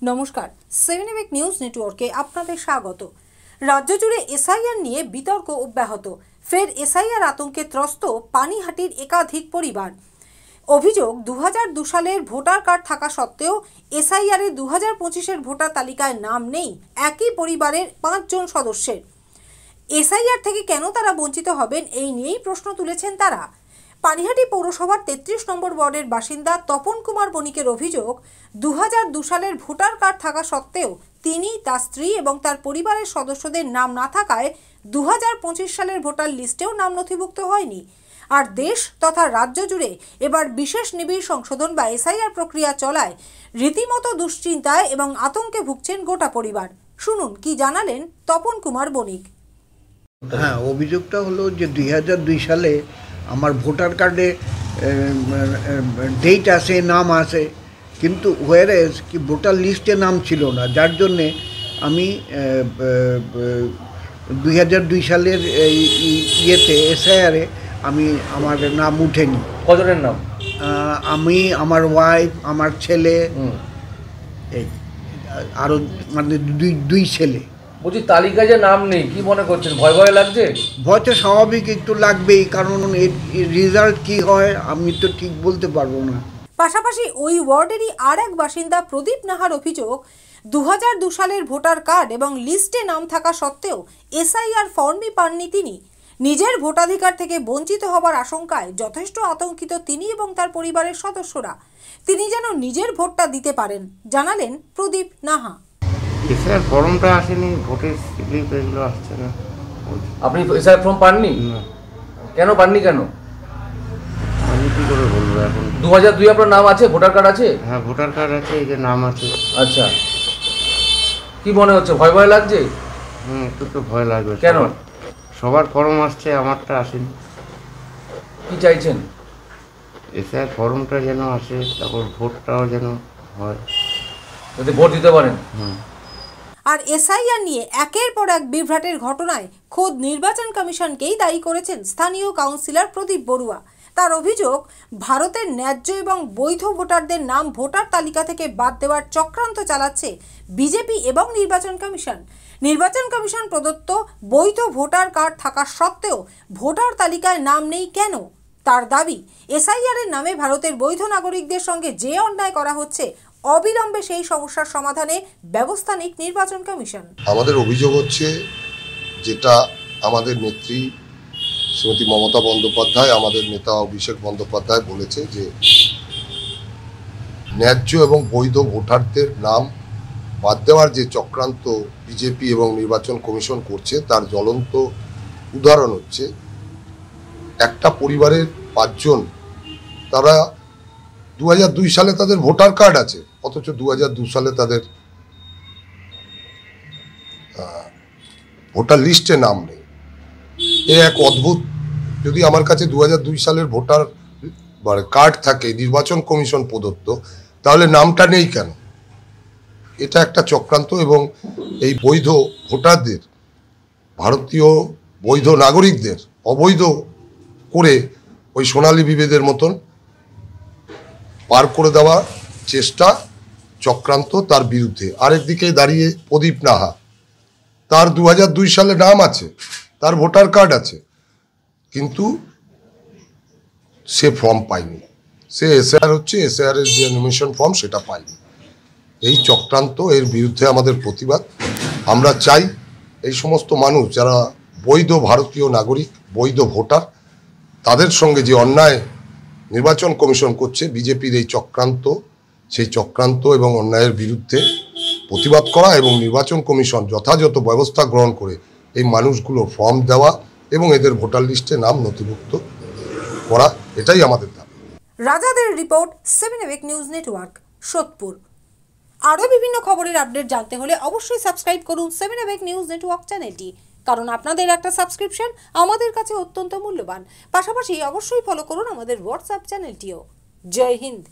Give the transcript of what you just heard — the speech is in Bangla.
নমস্কার, 7 নিউজ নেটওয়ার্কে আপনাদের স্বাগত। রাজ্য জুড়ে এসআইআর নিয়ে বিতর্ক অব্যাহত। ফের এসআইআর আতঙ্কে ত্রস্ত পানিহাটির একাধিক পরিবার। অভিযোগ 2002 সালের ভোটার কার্ড থাকা সত্ত্বেও এসআইআর-এ 2025-এর ভোটার তালিকায় নাম নেই একই পরিবারের 5 জন সদস্যের। এসআইআর থেকে কেন তারা বঞ্চিত হবেন, এই নিয়েই প্রশ্ন তুলেছেন তারা। পানিহাটি পৌরসভার 33 নম্বর ওয়ার্ডের বাসিন্দা তপন কুমার বণিকের অভিযোগ, 2002 সালের ভোটার কার্ড থাকা সত্ত্বেও তিনি, তার স্ত্রী এবং তার পরিবারের সদস্যদের নাম না থাকায় 2025 সালের ভোটার লিস্টেও নাম নথিভুক্ত হয়নি। আর দেশ তথা রাজ্য জুড়ে এবার বিশেষ নিবিড় সংশোধন বা এসআইআর প্রক্রিয়া চলায় রীতিমতো দুশ্চিন্তায় এবং আতঙ্কে ভুগছেন গোটা পরিবার। শুনুন কি জানালেন তপন কুমার বণিক। হ্যাঁ, অভিযোগটা হলো যে 2002 সালে আমার ভোটার কার্ডে ডেট আছে, নাম আছে, কিন্তু হোয়ারেজ কি ভোটার লিস্টে নাম ছিল না, যার জন্যে আমি 2002 সালের ইয়েতে এসআইআরে আমার নাম উঠেনি। কজনের নাম? আমি, আমার ওয়াইফ, আমার ছেলে, এই আরও মানে দুই ছেলে। বলছি তালিকায় যে নাম নেই, কি মনে করছেন? ভয় ভয় লাগছে? ভয় তো স্বাভাবিক একটু লাগবেই, কারণ রেজাল্ট কি হয় আমি তো ঠিক বলতে পারবো না। পাশাপাশি ওই ওয়ার্ডেরই আর এক বাসিন্দা প্রদীপ নাহার অভিযোগ, 2002 সালের ভোটার কার্ড এবং লিস্টে নাম থাকা সত্ত্বেও এসআইআর ফর্মই পাননি তিনি। নিজের ভোটাধিকার থেকে বঞ্চিত হবার আশঙ্কায় যথেষ্ট আতঙ্কিত তিনি এবং তার পরিবারের সদস্যরা। তিনি যেন নিজের ভোটটা দিতে পারেন, জানালেন প্রদীপ নাহা। এসআইআর ফর্মটা আসেনি, ভোটের স্লিপ এগুলো আসছে না। আপনি এসআইআর ফর্ম পাননি? না। কেন পাননি? কেন আমি কী করে বলবো এখন? 2002 আপনার নাম আছে, ভোটার কার্ড আছে? হ্যাঁ, ভোটার কার্ড আছে, এই যে নাম আছে। আচ্ছা, কি মনে হচ্ছে? ভয় ভয় লাগছে? একটু তো ভয় লাগবে। কেন? সবার ফর্ম আসছে, আমারটা আসেনি। কি চাইছেন? এসআইআর ফর্মটা যেন আসে, তারপর ভোটটাও যেন হয়, যাতে ভোট দিতে পারেন। আর এসআইআর নিয়ে একের পর এক বিভ্রাটের ঘটনায় খোদ নির্বাচন কমিশনকেই দায়ী করেছেন স্থানীয় কাউন্সিলর প্রদীপ বড়ুয়া। তার অভিযোগ, ভারতের ন্যায্য এবং বৈধ ভোটারদের নাম ভোটার তালিকা থেকে বাদ দেওয়ার চক্রান্ত চালাচ্ছে বিজেপি এবং নির্বাচন কমিশন। নির্বাচন কমিশন প্রদত্ত বৈধ ভোটার কার্ড থাকা সত্ত্বেও ভোটার তালিকায় নাম নেই কেন? তার দাবি, এসআইআর-এর নামে ভারতের বৈধ নাগরিকদের সঙ্গে যে অন্যায় করা হচ্ছে, অবিলম্বে সেই সমস্যার সমাধানে ব্যবস্থা নিক নির্বাচন কমিশন। আমাদের অভিযোগ হচ্ছে, যেটা আমাদের নেত্রী শ্রীমতী মমতা বন্দ্যোপাধ্যায়, আমাদের নেতা অভিষেক বন্দ্যোপাধ্যায় বলেছে যে ন্যায্য এবং বৈধ ভোটারদের নাম বাদ দেওয়ার যে চক্রান্ত বিজেপি এবং নির্বাচন কমিশন করছে, তার জ্বলন্ত উদাহরণ হচ্ছে একটা পরিবারের 5 জন, তারা 2002 সালে তাদের ভোটার কার্ড আছে, অথচ 2002 সালে তাদের ভোটার লিস্টে নাম নেই। এ এক অদ্ভুত। যদি আমার কাছে 2002 সালের ভোটার কার্ড থাকে, নির্বাচন কমিশন প্রদত্ত, তাহলে নামটা নেই কেন? এটা একটা চক্রান্ত। এবং এই বৈধ ভোটারদের, ভারতীয় বৈধ নাগরিকদের অবৈধ করে ওই সোনালী বিভেদের মতন পার করে দেওয়ার চেষ্টা, চক্রান্ত, তার বিরুদ্ধে। আরেকদিকে দাঁড়িয়ে প্রদীপ নাহা, তার 2002 সালে নাম আছে, তার ভোটার কার্ড আছে, কিন্তু সে ফর্ম পায়নি। সে এসআইআর হচ্ছে, এসআইআর-এর যে নমিনেশন ফর্ম সেটা পায়নি। এই চক্রান্ত, এর বিরুদ্ধে আমাদের প্রতিবাদ। আমরা চাই এই সমস্ত মানুষ যারা বৈধ ভারতীয় নাগরিক, বৈধ ভোটার, তাদের সঙ্গে যে অন্যায় নির্বাচন কমিশন করছে, বিজেপির এই চক্রান্ত, সেই চক্রান্ত এবং অন্যায়ের বিরুদ্ধে প্রতিবাদ করা এবং নির্বাচন কমিশন যথাযথ ব্যবস্থা গ্রহণ করে এই মানুষগুলো ফর্ম দেওয়া এবং এদের ভোটার লিস্টে নাম নথিভুক্ত করা, এটাই আমাদের দাবি। রাজাদের রিপোর্ট, 7 নিউজ নেটওয়ার্ক, সোদপুর। আরও বিভিন্ন খবরের আপডেট জানতে হলে অবশ্যই সাবস্ক্রাইব করুন 7 নিউজ নেটওয়ার্ক চ্যানেলটি, কারণ আপনাদের একটা সাবস্ক্রিপশন আমাদের কাছে অত্যন্ত মূল্যবান। পাশাপাশি অবশ্যই ফলো করুন আমাদের হোয়াটসঅ্যাপ চ্যানেলটিও। জয় হিন্দ।